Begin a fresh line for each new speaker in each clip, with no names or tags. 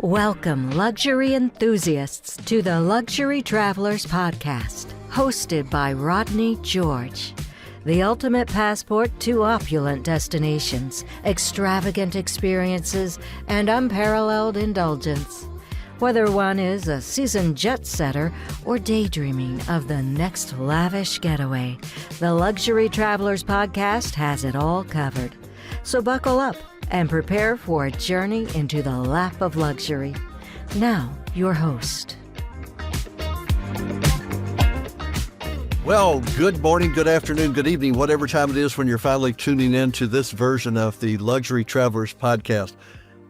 Welcome, luxury enthusiasts, to the Luxury Travelers Podcast, hosted by Rodney George. The ultimate passport to opulent destinations, extravagant experiences, and unparalleled indulgence. Whether one is a seasoned jet setter or daydreaming of the next lavish getaway, the Luxury Travelers Podcast has it all covered. So buckle up and prepare for a journey into the lap of luxury. Now, your host.
Well, good morning, good afternoon, good evening, whatever time it is when you're finally tuning in to this version of the Luxury Travelers Podcast.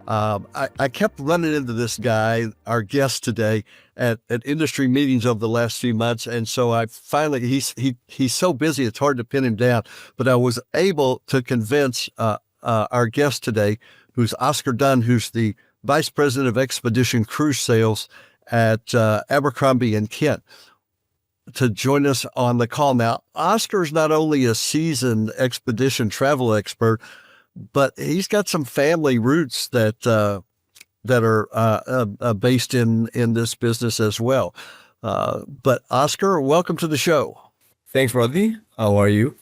I kept running into this guy, our guest today, at industry meetings over the last few months, and so I finally, he's so busy it's hard to pin him down, but I was able to convince our guest today, who's Oscar Dunn, who's the Vice President of Expedition Cruise Sales at Abercrombie and Kent, to join us on the call. Now, Oscar's not only a seasoned expedition travel expert, but he's got some family roots that are based in this business as well. But Oscar, welcome to the show.
Thanks, Rodney. How are you?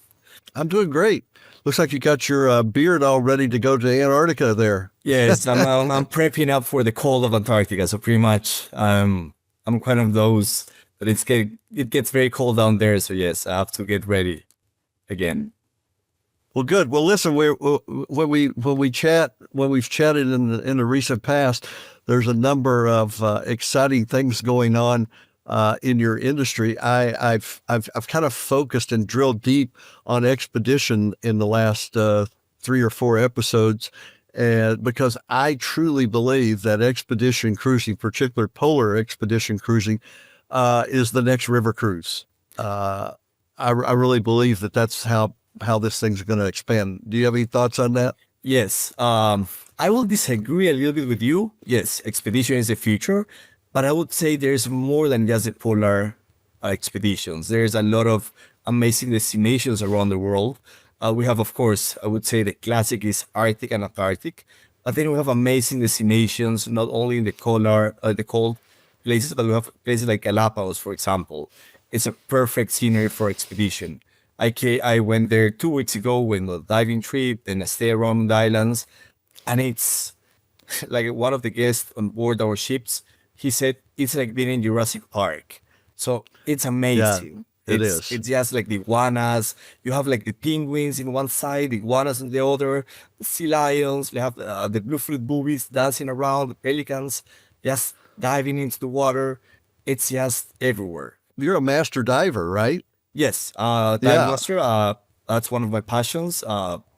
I'm doing great. Looks like you got your beard all ready to go to Antarctica there.
Yes, I'm prepping up for the cold of Antarctica. So pretty much, I'm kind of those, but it gets very cold down there. So yes, I have to get ready again.
Well, good. Well, listen, when we've chatted in the recent past, there's a number of exciting things going on in your industry. I've kind of focused and drilled deep on expedition in the last 3 or 4 episodes, and because I truly believe that expedition cruising, particularly polar expedition cruising, is the next river cruise. I really believe that that's how this thing's going to expand. Do you have any thoughts on that?
Yes. I will disagree a little bit with you. Yes, expedition is the future, but I would say there's more than just the polar expeditions. There's a lot of amazing destinations around the world. We have, of course, I would say the classic is Arctic and Antarctic, but then we have amazing destinations, not only in the cold places, but we have places like Galapagos, for example. It's a perfect scenery for expedition. I went there 2 weeks ago with a diving trip and I stay around the islands. And it's like one of the guests on board our ships, he said, it's like being in Jurassic Park. So it's amazing.
Yeah, it is.
It's just like the iguanas. You have like the penguins in one side, the iguanas on the other, the sea lions. We have the bluefin boobies dancing around, the pelicans just diving into the water. It's just everywhere.
You're a master diver, right?
Yes, dive master, that's one of my passions.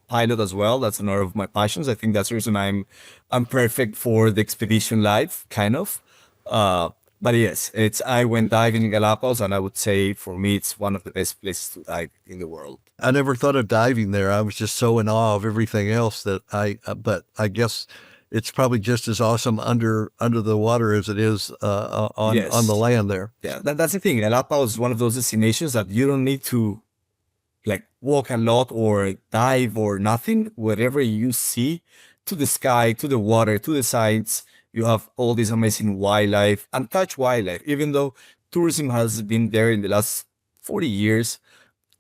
Pilot as well, that's another of my passions. I think that's the reason I'm perfect for the expedition life, kind of. But yes, I went diving in Galapagos, and I would say for me, it's one of the best places to dive in the world.
I never thought of diving there. I was just so in awe of everything else that but I guess it's probably just as awesome under the water as it is on the land there.
Yeah, that's the thing. Galapagos is one of those destinations that you don't need to like walk a lot or dive or nothing. Whatever you see, to the sky, to the water, to the sides, you have all this amazing wildlife, untouched wildlife, even though tourism has been there in the last 40 years.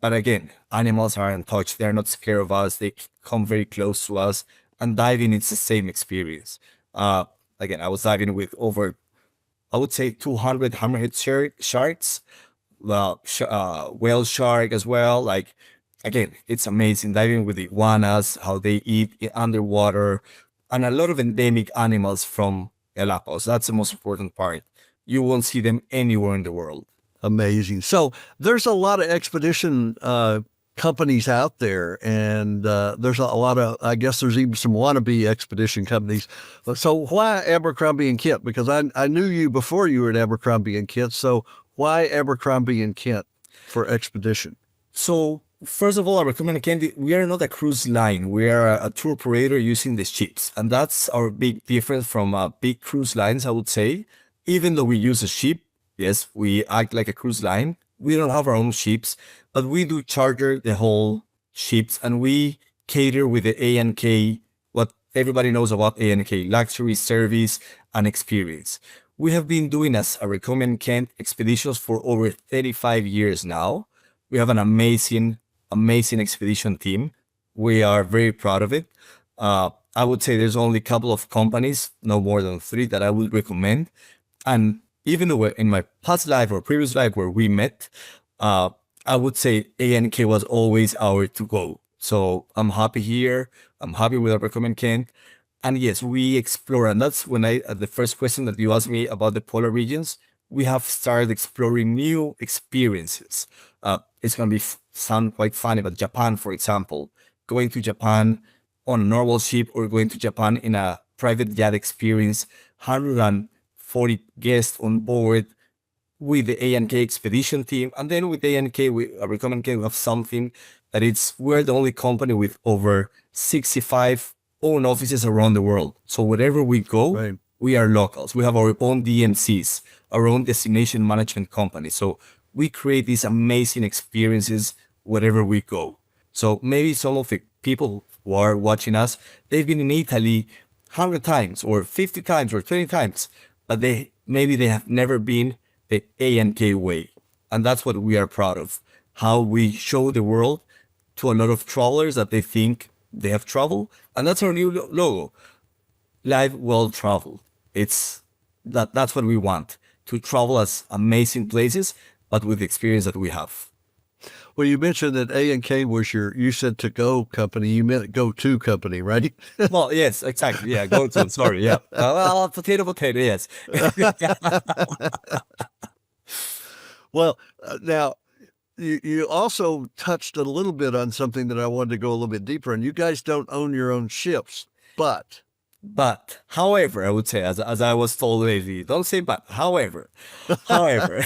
But again, animals are untouched. They're not scared of us. They come very close to us. And diving, it's the same experience. Again, I was diving with over, I would say, 200 hammerhead sharks, whale shark as well. Like, again, it's amazing diving with the iguanas, how they eat underwater, and a lot of endemic animals from Galapagos. That's the most important part. You won't see them anywhere in the world.
Amazing. So there's a lot of expedition companies out there, and there's a lot of, I guess there's even some wannabe expedition companies. So why Abercrombie and Kent? Because I knew you before you were at Abercrombie and Kent. So why Abercrombie and Kent for expedition?
So first of all, Abercrombie and Kent, we are not a cruise line. We are a tour operator using the ships. And that's our big difference from big cruise lines, I would say. Even though we use a ship, yes, we act like a cruise line. We don't have our own ships, but we do charter the whole ships, and we cater with the A&K what everybody knows about ANK, luxury, service, and experience. We have been doing as Abercrombie and Kent expeditions for over 35 years now. We have an amazing expedition team. We are very proud of it. I would say there's only a couple of companies, no more than 3, that I would recommend. And even though in my past life or previous life where we met, I would say ANK was always our to-go. So I'm happy here. I'm happy with Abercrombie and Kent. And yes, we explore, and that's when the first question that you asked me about the polar regions, we have started exploring new experiences. It's going to sound quite funny, but Japan, for example, going to Japan on a normal ship or going to Japan in a private jet experience, 140 guests on board with the ANK expedition team. And then with ANK, Abercrombie and Kent, we have something that we're the only company with over 65 own offices around the world. So wherever we go,
Right.
we are locals. We have our own DMCs, our own destination management company. So we create these amazing experiences wherever we go. So maybe some of the people who are watching us, they've been in Italy 100 times or 50 times or 20 times, but maybe they have never been the ANK way. And that's what we are proud of, how we show the world to a lot of travelers that they think they have traveled. And that's our new logo, Live Well Traveled. That's what we want, to travel as amazing places, but with the experience that we have.
Well, you mentioned that A&K was you said to-go company. You meant go-to company, right?
Well, yes, exactly. Yeah, go to, sorry, yeah. Potato, yes.
Well, now, you also touched a little bit on something that I wanted to go a little bit deeper, and you guys don't own your own ships, but...
However, I would say, as I was told lately, don't say but, however,
However,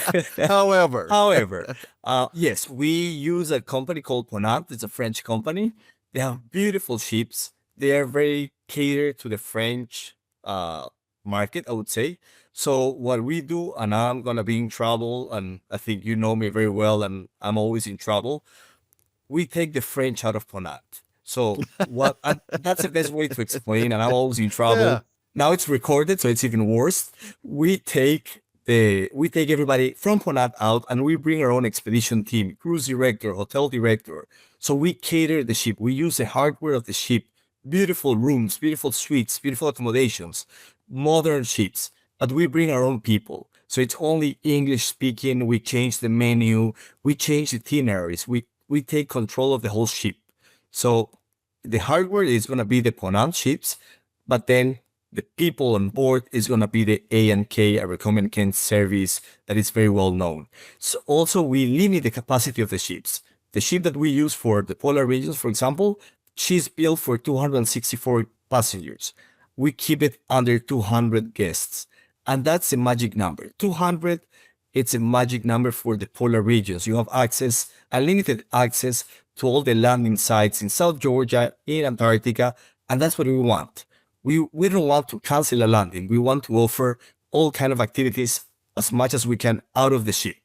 yes, we use a company called Ponant. It's a French company. They have beautiful ships. They are very catered to the French market, I would say. So what we do, and I'm going to be in trouble, and I think you know me very well, and I'm always in trouble, we take the French out of Ponant. So that's the best way to explain, and I'm always in trouble.
Yeah.
Now it's recorded, so it's even worse. We take everybody from Ponant out, and we bring our own expedition team, cruise director, hotel director. So we cater the ship. We use the hardware of the ship, beautiful rooms, beautiful suites, beautiful accommodations, modern ships, but we bring our own people. So it's only English speaking. We change the menu, we change the itineraries, we take control of the whole ship. So the hardware is going to be the Ponant ships, but then the people on board is going to be the A&K, Abercrombie and Kent service that is very well known. So also we limit the capacity of the ships. The ship that we use for the polar regions, for example, she's built for 264 passengers. We keep it under 200 guests. And that's a magic number. 200, it's a magic number for the polar regions. You have access, unlimited access to all the landing sites in South Georgia, in Antarctica, and that's what we want. We don't want to cancel a landing. We want to offer all kind of activities as much as we can out of the ship.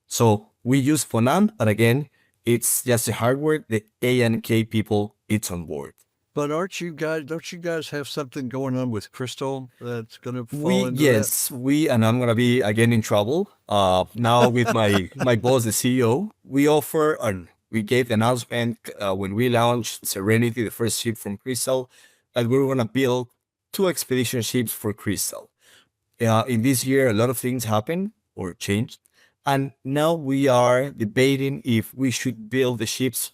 So we use Ponant, but again, it's just the hardware. The A&K people, it's on board.
but don't you guys have something going on with Crystal that's going to fall into
Yes, and I'm going to be again in trouble. Now with my boss, the CEO, we offer, and we gave the announcement when we launched Serenity, the first ship from Crystal, that we were going to build 2 expedition ships for Crystal. In this year, a lot of things happened or changed. And now we are debating if we should build the ships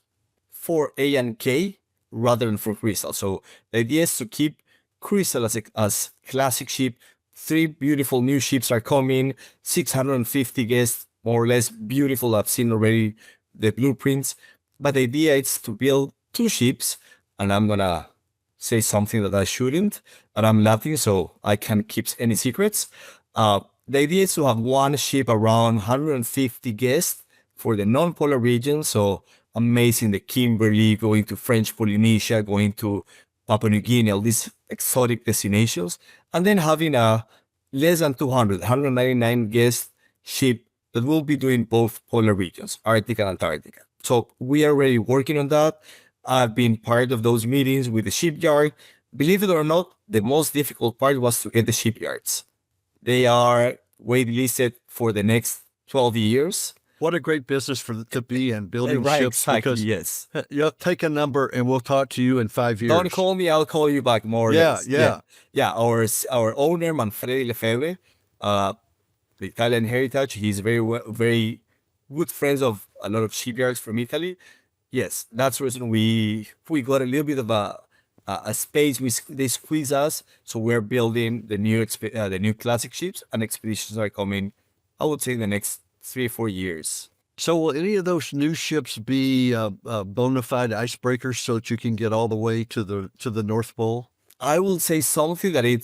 for A&K rather than for Crystal. So the idea is to keep Crystal as classic ship. 3 beautiful new ships are coming, 650 guests, more or less beautiful. I've seen already the blueprints. But the idea is to build 2 ships, and I'm going to say something that I shouldn't, but I'm laughing so I can't keep any secrets. The idea is to have 1 ship around 150 guests for the non-polar region. So amazing, the Kimberley, going to French Polynesia, going to Papua New Guinea, all these exotic destinations. And then having a less than 200, 199 guest ship that will be doing both polar regions, Arctic and Antarctica. So we are already working on that. I've been part of those meetings with the shipyard. believe it or not, the most difficult part was to get the shipyards. They are waitlisted for the next 12 years.
What a great business to be in, building
Right,
ships.
exactly,
Because
yes.
take a number and we'll talk to you in 5 years.
Don't call me, I'll call you back more or less.
Yeah.
Yeah, our owner, Manfredi Lefebvre, the Italian heritage, he's very good friends of a lot of shipyards from Italy. Yes, that's the reason we got a little bit of a space. They squeeze us, so we're building the new classic ships, and expeditions are coming, I would say, in the next 3 or 4 years.
So will any of those new ships be bona fide icebreakers so that you can get all the way to the North Pole?
I will say something maybe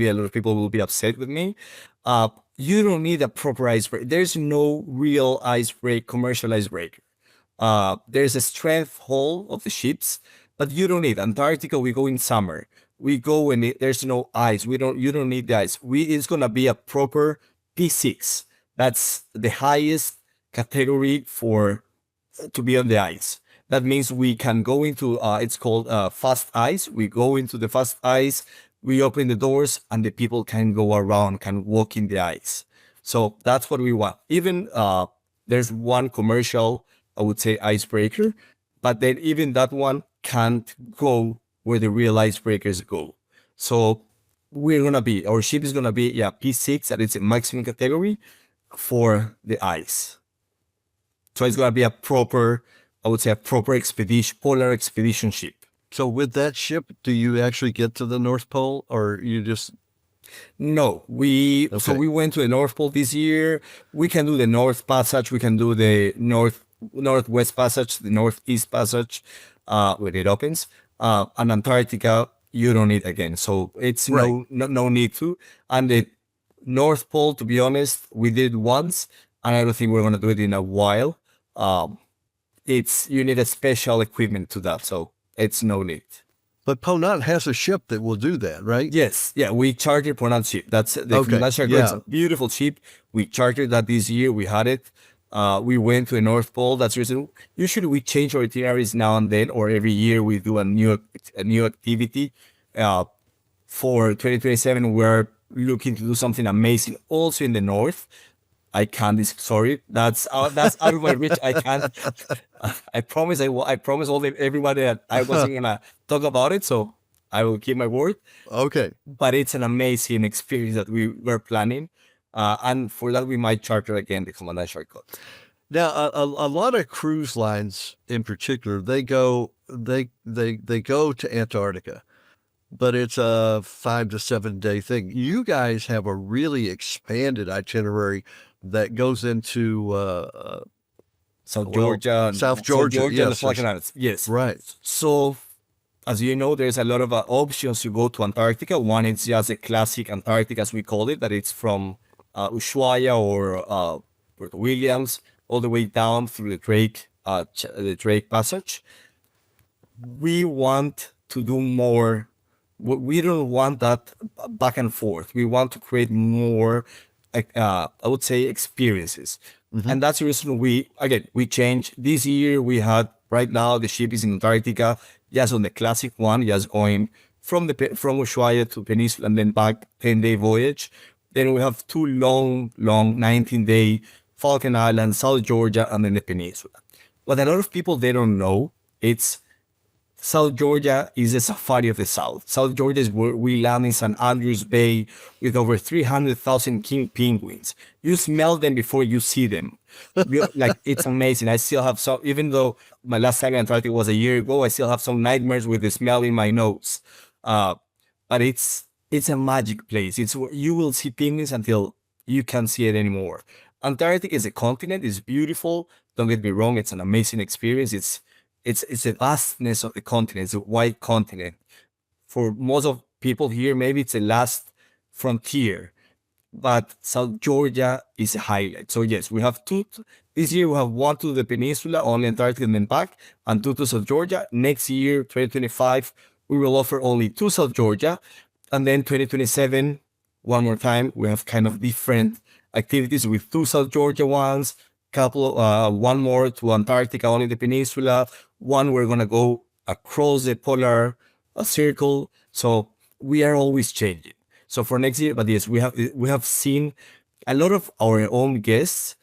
a lot of people will be upset with me. You don't need a proper icebreaker. There's no real commercial icebreaker. There's a strength hull of the ships, but you don't need Antarctica. We go in summer. We go when there's no ice. You don't need the ice. It's gonna be a proper P6. That's the highest category to be on the ice. That means we can go into it's called fast ice. We go into the fast ice. We open the doors and the people can go around, can walk in the ice. So that's what we want. Even there's one commercial, I would say, icebreaker, but then even that one can't go where the real icebreakers go. So our ship is gonna be P6, that it's a maximum category for the ice. So it's gonna be a proper expedition, polar expedition ship.
So with that ship, do you actually get to the North Pole, or you just...
No, so we went to the North Pole this year. We can do the North Passage. We can do the Northwest Passage, the Northeast Passage, when it opens. And Antarctica, you don't need again. So it's
Right.
no need to. And the North Pole, to be honest, we did once, and I don't think we're gonna do it in a while. You need a special equipment to that, so it's no need.
But Ponant has a ship that will do that, right?
Yes, yeah, we chartered Ponant ship. That's the
Okay,
It's a beautiful ship. We chartered that this year. We had it. We went to the North Pole. That's the reason. Usually we change our itineraries now and then, or every year we do a new activity. For 2027, we're looking to do something amazing also in the north. I can't. Sorry, that's out of my reach. I can't. I promise. I promise everybody that I wasn't gonna talk about it. So I will keep my word.
Okay.
But it's an amazing experience that we were planning, and for that we might charter again the Commandant Shortcut.
Now, a lot of cruise lines, in particular, they go to Antarctica, but it's a 5 to 7 day thing. You guys have a really expanded itinerary that goes into
South Georgia,
South Georgia,
and the
yes,
Falkland Islands. Yes,
right.
So, as you know, there's a lot of options to go to Antarctica. One is just a classic Antarctica, as we call it, that it's from Ushuaia or Port Williams all the way down through the Drake Passage. We want to do more. We don't want that back and forth. We want to create more, I would say, experiences. And that's the reason we changed. This year right now the ship is in Antarctica, just on the classic one, just going from Ushuaia to Peninsula and then back, 10-day voyage. Then we have 2 long 19-day Falkland Islands, South Georgia, and then the Peninsula. What a lot of people, they don't know, it's South Georgia is the safari of the South. South Georgia is where we land in St. Andrews Bay with over 300,000 king penguins. You smell them before you see them. It's amazing. I still have some, even though my last time in Antarctica was a year ago, I still have some nightmares with the smell in my nose. But it's a magic place. It's where you will see penguins until you can't see it anymore. Antarctica is a continent. It's beautiful. Don't get me wrong. It's an amazing experience. It's the vastness of the continent. It's a wide continent. For most of people here, maybe it's the last frontier, but South Georgia is a highlight. So yes, we have 2. This year we have 1 to the Peninsula, only Antarctica and then back, and 2 to South Georgia. Next year, 2025, we will offer only 2 South Georgia, and then 2027, one more time, we have kind of different activities with 2 South Georgia ones, one more to Antarctica, only the Peninsula. One we're gonna go across the polar a circle. So we are always changing. So for next year, but yes, we have seen a lot of our own guests.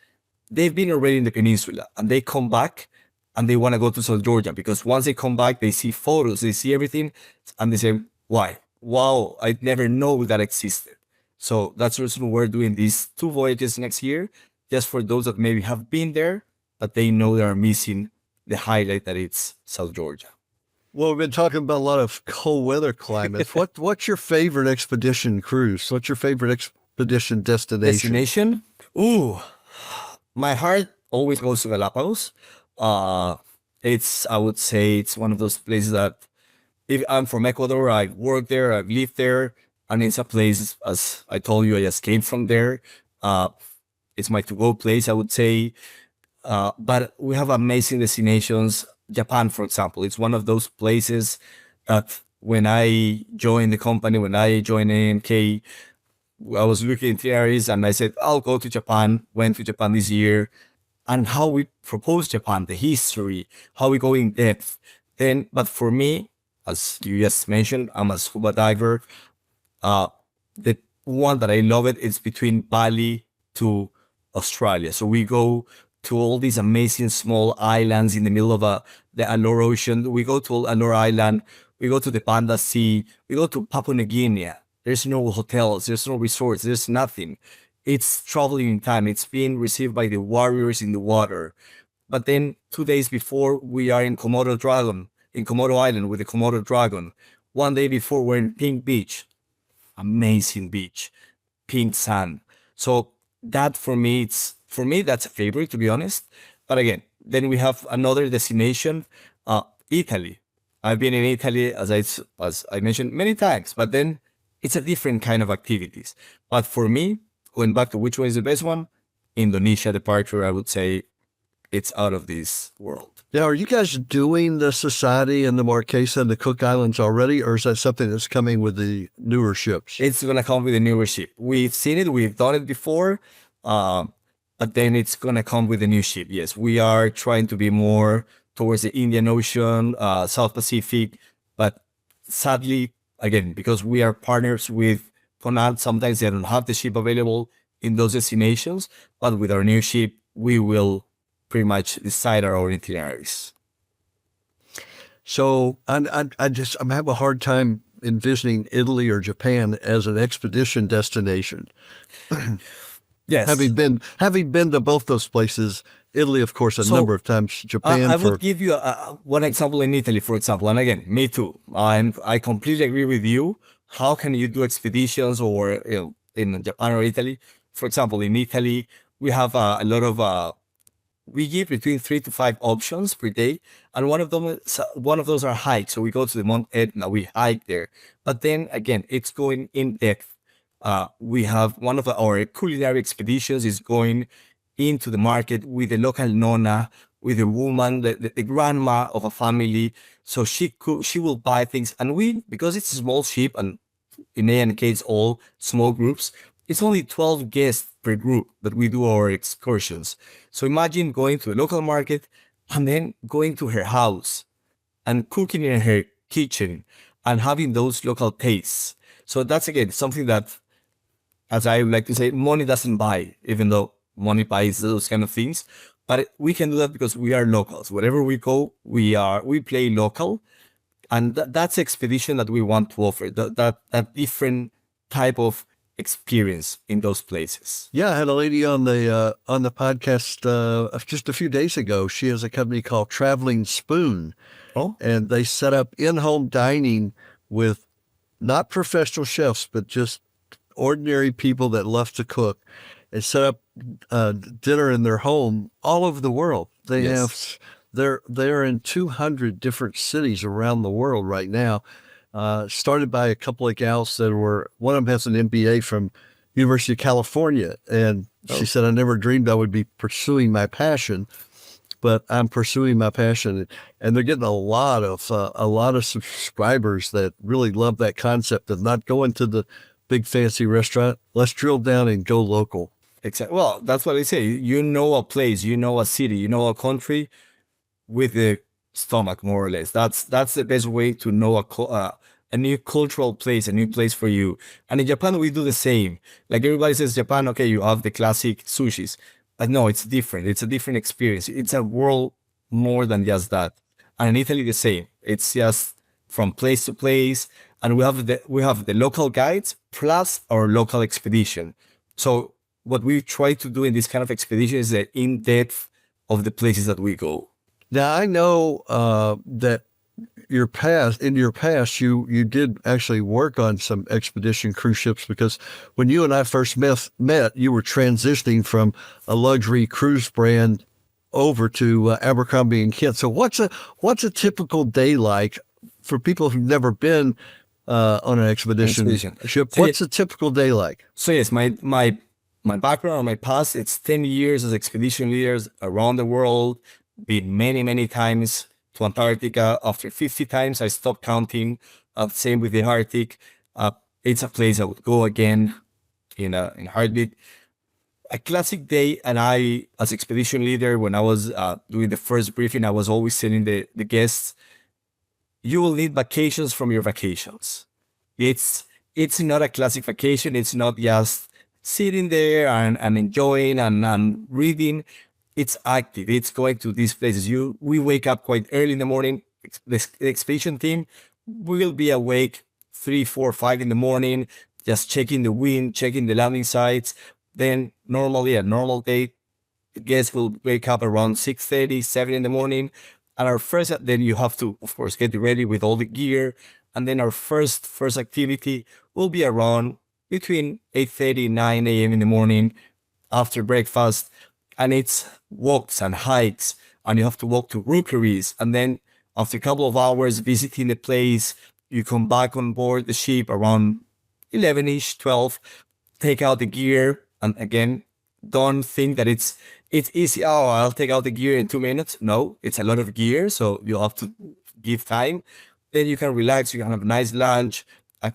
They've been already in the peninsula and they come back and they want to go to South Georgia because once they come back, they see photos, they see everything, and they say, "Why? Wow, I never know that existed." So that's the reason we're doing these 2 voyages next year, just for those that maybe have been there, but they know they are missing the highlight that it's South Georgia.
Well, we've been talking about a lot of cold weather climates. What's your favorite expedition cruise? What's your favorite expedition destination?
Destination? Ooh, my heart always goes to Galapagos. I would say it's one of those places that if I'm from Ecuador, I work there, I've lived there, and it's a place, as I told you, I just came from there. It's my to-go place, I would say. But we have amazing destinations. Japan, for example, it's one of those places that when I joined the company, when I joined AMK, I was looking at areas and I said, I'll go to Japan, went to Japan this year, and how we propose Japan, the history, how we go in depth. Then, but for me, as you just mentioned, I'm a scuba diver. The one that I love it is between Bali to Australia. So we go to all these amazing small islands in the middle of the Alor Ocean. We go to Alor Island. We go to the Panda Sea. We go to Papua New Guinea. There's no hotels. There's no resorts. There's nothing. It's traveling in time. It's being received by the warriors in the water. But then 2 days before, we are in Komodo Island with the Komodo dragon. 1 day before, we're in Pink Beach. Amazing beach. Pink sand. So that for me, that's a favorite, to be honest. But again, then we have another destination, Italy. I've been in Italy, as I mentioned many times, but then it's a different kind of activities. But for me, going back to which one is the best one, Indonesia departure, I would say it's out of this world.
Now, are you guys doing the Society and the Marquesa and the Cook Islands already, or is that something that's coming with the newer ships?
It's going to come with a newer ship. We've seen it. We've done it before. But then it's going to come with a new ship. Yes, we are trying to be more towards the Indian Ocean, South Pacific. But sadly, again, because we are partners with Ponant, sometimes they don't have the ship available in those destinations. But with our new ship, we will pretty much decide our own itineraries.
So I'm having a hard time envisioning Italy or Japan as an expedition destination.
Yes.
Having been to both those places, Italy, of course, a number of times, Japan.
I would give you one example in Italy, for example. And again, me too. I completely agree with you. How can you do expeditions or in Japan or Italy? For example, in Italy, we have a lot of we give between 3 to 5 options per day, and one of those are hikes. So we go to the Mount Etna, we hike there. But then again, it's going in depth. We have one of our culinary expeditions is going into the market with the local nonna, with a woman, the grandma of a family. So she will buy things, and because it's a small ship, and in ANK it's all small groups. It's only 12 guests per group that we do our excursions. So imagine going to a local market and then going to her house and cooking in her kitchen and having those local tastes. So that's again something that, as I would like to say, money doesn't buy, even though money buys those kind of things. But we can do that because we are locals. Wherever we go, we play local. And that's expedition that we want to offer, that different type of experience in those places.
Yeah, I had a lady on the podcast just a few days ago. She has a company called Traveling Spoon.
Oh.
And they set up in-home dining with not professional chefs, but just ordinary people that love to cook, and set up dinner in their home all over the world. They're in 200 different cities around the world right now. Started by a couple of gals one of them has an MBA from University of California, and she said, I never dreamed I would be pursuing my passion, but I'm pursuing my passion, and they're getting a lot of subscribers that really love that concept of not going to the big fancy restaurant. Let's drill down and go local.
Exactly. Well, that's what I say. You know a place, you know a city, you know a country with the stomach, more or less. That's the best way to know a new cultural place, a new place for you. And in Japan, we do the same. Like everybody says, Japan, okay, you have the classic sushis. But no, it's different. It's a different experience. It's a world more than just that. And in Italy, the same. It's just from place to place. And we have the local guides plus our local expedition. So what we try to do in this kind of expedition is the in-depth of the places that we go.
Now, I know that in your past, you did actually work on some expedition cruise ships, because when you and I first met, you were transitioning from a luxury cruise brand over to Abercrombie and Kent. So what's a typical day like for people who've never been on an expedition ship? What's a typical day like?
So yes, my background, my past, it's 10 years as expedition leaders around the world, been many times to Antarctica. After 50 times, I stopped counting. Same with the Arctic. It's a place I would go again in a heartbeat. A classic day, and I, as expedition leader, when I was doing the first briefing, I was always telling the guests, you will need vacations from your vacations. It's not a classic vacation. It's not just sitting there and enjoying and reading. It's active. It's going to these places. We wake up quite early in the morning. The expedition team will be awake 3, 4, 5 in the morning, just checking the wind, checking the landing sites. Then normally a normal day, the guests will wake up around 6:30, 7 in the morning. And then you have to, of course, get ready with all the gear. And then our first activity will be around between 8:30, 9 a.m. in the morning after breakfast. And it's walks and hikes, and you have to walk to rookeries. And then after a couple of hours visiting the place, you come back on board the ship around 11-ish, 12, take out the gear. And again, don't think that it's easy. Oh, I'll take out the gear in 2 minutes. No, it's a lot of gear, so you have to give time. Then you can relax, you can have a nice lunch, a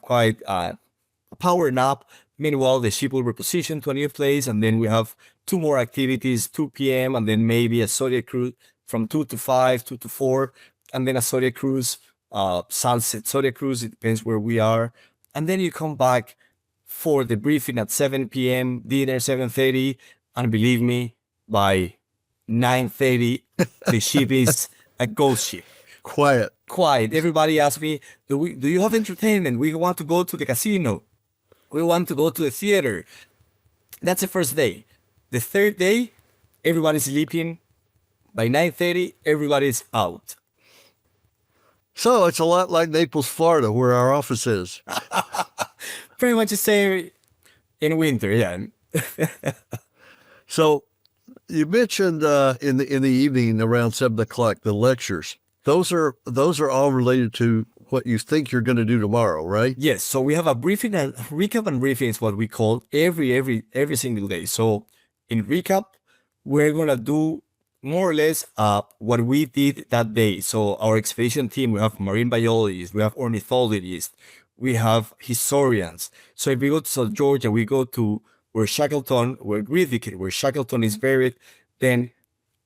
power nap. Meanwhile, the ship will reposition to a new place, and then we have 2 more activities, 2 p.m., and then maybe a Zodiac cruise from 2 to 5, 2 to 4, and then a Zodiac cruise, sunset Zodiac cruise, it depends where we are. And then you come back for the briefing at 7 p.m., dinner 7:30, and believe me, by 9:30, the ship is a ghost ship.
Quiet.
Everybody asks me, do you have entertainment? We want to go to the casino. We want to go to the theater. That's the first day. The third day, everybody's sleeping. By 9:30, everybody's out.
So it's a lot like Naples, Florida, where our office is.
Pretty much the same in winter, yeah.
So you mentioned in the evening around 7 o'clock, the lectures. Those are all related to what you think you're going to do tomorrow, right?
Yes. So we have a briefing and recap, and briefing is what we call every single day. So in recap, we're going to do more or less what we did that day. So our expedition team, we have marine biologists, we have ornithologists, we have historians. So if we go to South Georgia, we go to where Griffith, where Shackleton is buried, then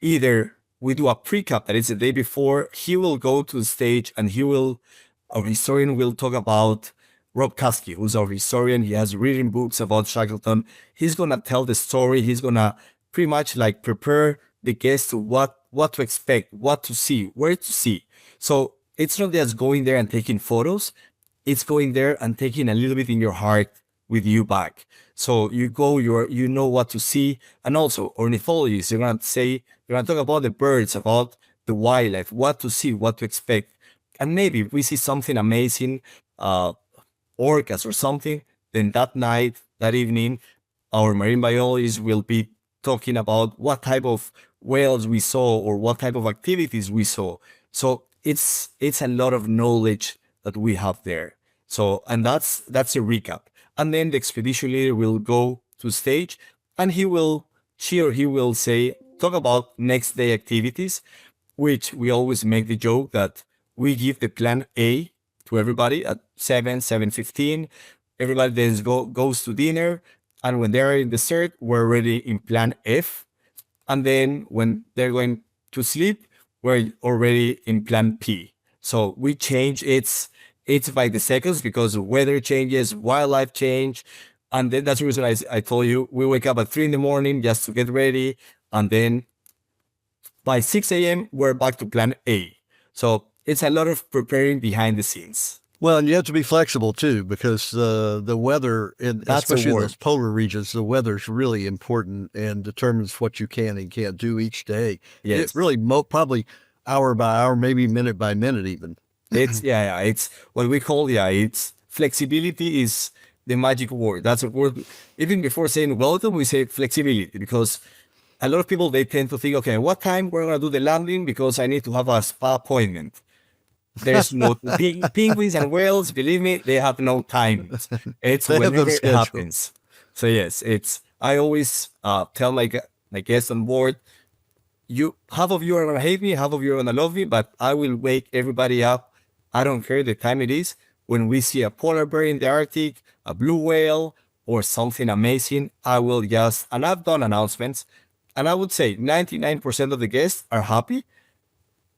either we do a pre-cap, that is the day before, he will go to the stage and our historian will talk about Rob Kasky, who's our historian. He has written books about Shackleton. He's going to tell the story. He's going to pretty much like prepare the guests to what to expect, what to see, where to see. So it's not just going there and taking photos. It's going there and taking a little bit in your heart with you back. So you go, you know what to see. And also ornithologists, you're going to talk about the birds, about the wildlife, what to see, what to expect. And maybe if we see something amazing, orcas or something, then that night, that evening, our marine biologists will be talking about what type of whales we saw or what type of activities we saw. So it's a lot of knowledge that we have there. So, and that's a recap. And then the expedition leader will go to stage and he will say, talk about next day activities, which we always make the joke that we give the plan A to everybody at 7:15. Everybody then goes to dinner. And when they're in dessert, we're already in plan F. And then when they're going to sleep, we're already in plan P. So we change it's by the seconds because the weather changes, wildlife change. And then that's the reason I told you we wake up at 3 in the morning just to get ready. And then by 6 a.m., we're back to plan A. So it's a lot of preparing behind the scenes.
Well, and you have to be flexible too, because the weather,
That's a
especially in
word.
those polar regions, the weather's really important and determines what you can and can't do each day.
Yes.
It really probably hour by hour, maybe minute by minute even.
It's what we call, it's flexibility is the magic word. That's a word. Even before saying welcome, we say flexibility because a lot of people, they tend to think, okay, what time we're going to do the landing because I need to have a spa appointment. There's no penguins and whales. Believe me, they have no time. It's
They have no
whenever it
schedule.
happens. So yes, I always tell my guests on board, half of you are gonna hate me, half of you are gonna love me, but I will wake everybody up. I don't care the time it is. When we see a polar bear in the Arctic, a blue whale, or something amazing, and I've done announcements, and I would say 99% of the guests are happy.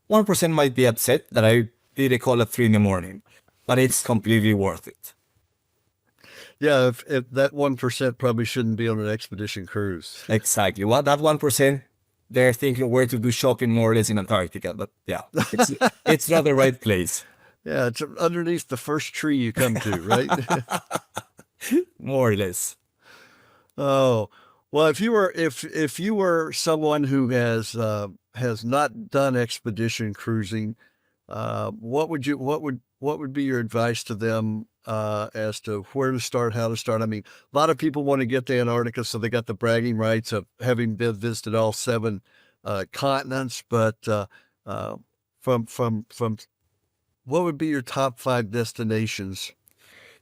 1% might be upset that I did a call at 3 in the morning, but it's completely worth it.
Yeah, if that 1% probably shouldn't be on an expedition cruise.
Exactly. Well, that 1%, they're thinking where to do shopping more or less in Antarctica, but yeah, it's not the right place.
Yeah, it's underneath the first tree you come to, right?
More or less.
Oh, well, if you were someone who has not done expedition cruising, what would be your advice to them as to where to start, how to start? I mean, a lot of people want to get to Antarctica, so they got the bragging rights of having visited all 7 continents. But from what would be your top 5 destinations?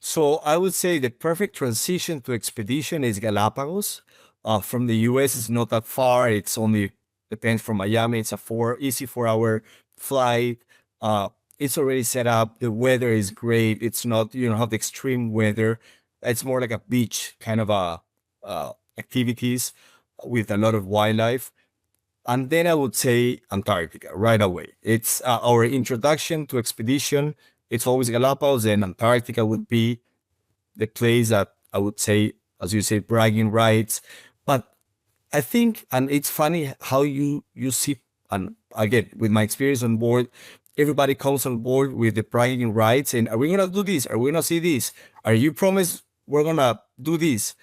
So I would say the perfect transition to expedition is Galapagos. From the US, it's not that far. It's only depends from Miami. It's a easy 4-hour flight. It's already set up. The weather is great. It's not, you don't have the extreme weather. It's more like a beach kind of activities with a lot of wildlife. And then I would say Antarctica right away. It's our introduction to expedition. It's always Galapagos, and Antarctica would be the place that I would say, as you say, bragging rights. But I think, and it's funny how you see, and again, with my experience on board, everybody comes on board with the bragging rights, and are we gonna do this? Are we gonna see this? Are you promised we're gonna do this?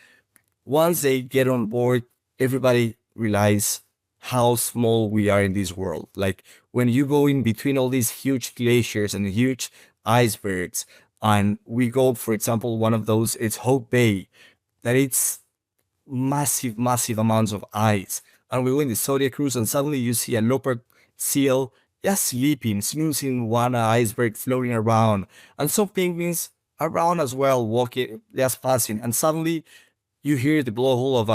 Once they get on board, everybody realizes how small we are in this world. Like when you go in between all these huge glaciers and huge icebergs, and we go, for example, one of those, it's Hope Bay, that it's massive, massive amounts of ice. And we go in the Zodiac cruise, and suddenly you see a leopard seal just sleeping, snoozing one iceberg floating around, and some penguins around as well, walking, just passing. And suddenly you hear the blowhole of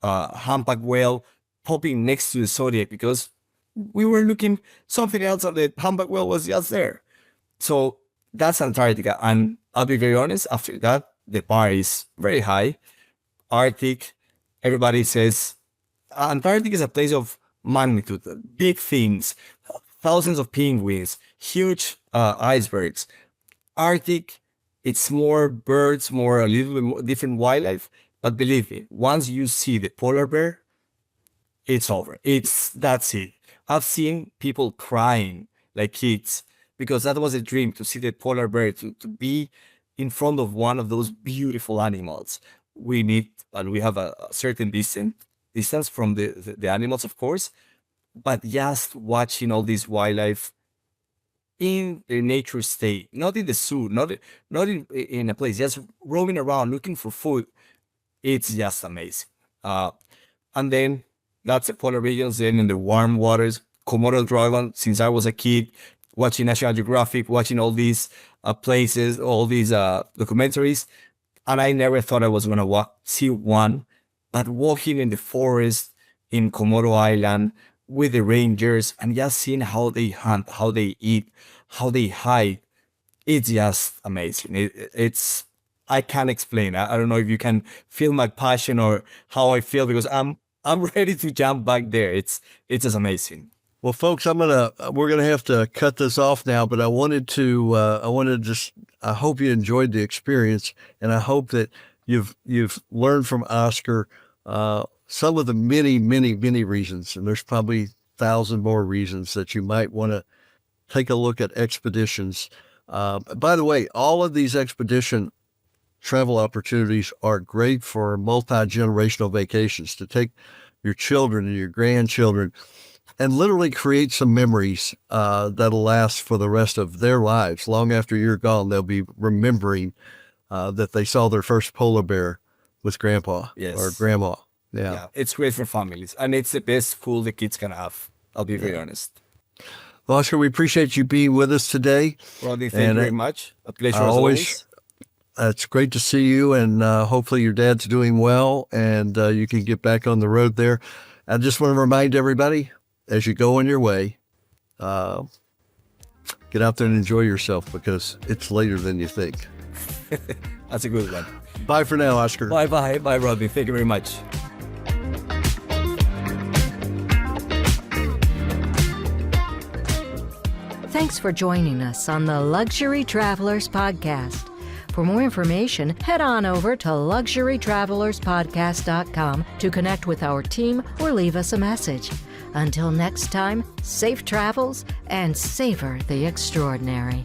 a humpback whale popping next to the Zodiac because we were looking something else and the humpback whale was just there. So that's Antarctica. And I'll be very honest, after that, the bar is very high. Arctic, everybody says Antarctica is a place of magnitude, big things, thousands of penguins, huge icebergs. Arctic, it's more birds, a little bit more different wildlife. But believe me, once you see the polar bear, it's over. That's it. I've seen people crying like kids because that was a dream, to see the polar bear, to be in front of one of those beautiful animals. We need, and we have a certain distance from the animals, of course, but just watching all this wildlife in their nature state, not in the zoo, not in a place, just roaming around looking for food. It's just amazing. And then that's the polar regions. Then in the warm waters, Komodo dragon. Since I was a kid, watching National Geographic, watching all these places, all these documentaries, and I never thought I was gonna see one. But walking in the forest in Komodo Island with the rangers and just seeing how they hunt, how they eat, how they hide, it's just amazing. It's I can't explain. I don't know if you can feel my passion or how I feel, because I'm ready to jump back there. It's just amazing.
Well, folks, we're gonna have to cut this off now, but I wanted to I hope you enjoyed the experience, and I hope that you've learned from Oscar some of the many, many, many reasons, and there's probably 1,000 more reasons that you might want to take a look at expeditions. By the way, all of these expedition travel opportunities are great for multi-generational vacations, to take your children and your grandchildren and literally create some memories that'll last for the rest of their lives. Long after you're gone, they'll be remembering that they saw their first polar bear with grandpa or grandma. Yeah.
It's great for families, and it's the best food the kids can have. I'll be very honest.
Well, Oscar, we appreciate you being with us today.
Rodney, thank you very much. A pleasure as always.
It's great to see you, and hopefully your dad's doing well, and you can get back on the road there. I just want to remind everybody, as you go on your way, get out there and enjoy yourself, because it's later than you think.
That's a good one.
Bye for now, Oscar.
Bye, Rodney. Thank you very much.
Thanks for joining us on the Luxury Travelers Podcast. For more information, head on over to luxurytravelerspodcast.com to connect with our team or leave us a message. Until next time, safe travels and savor the extraordinary.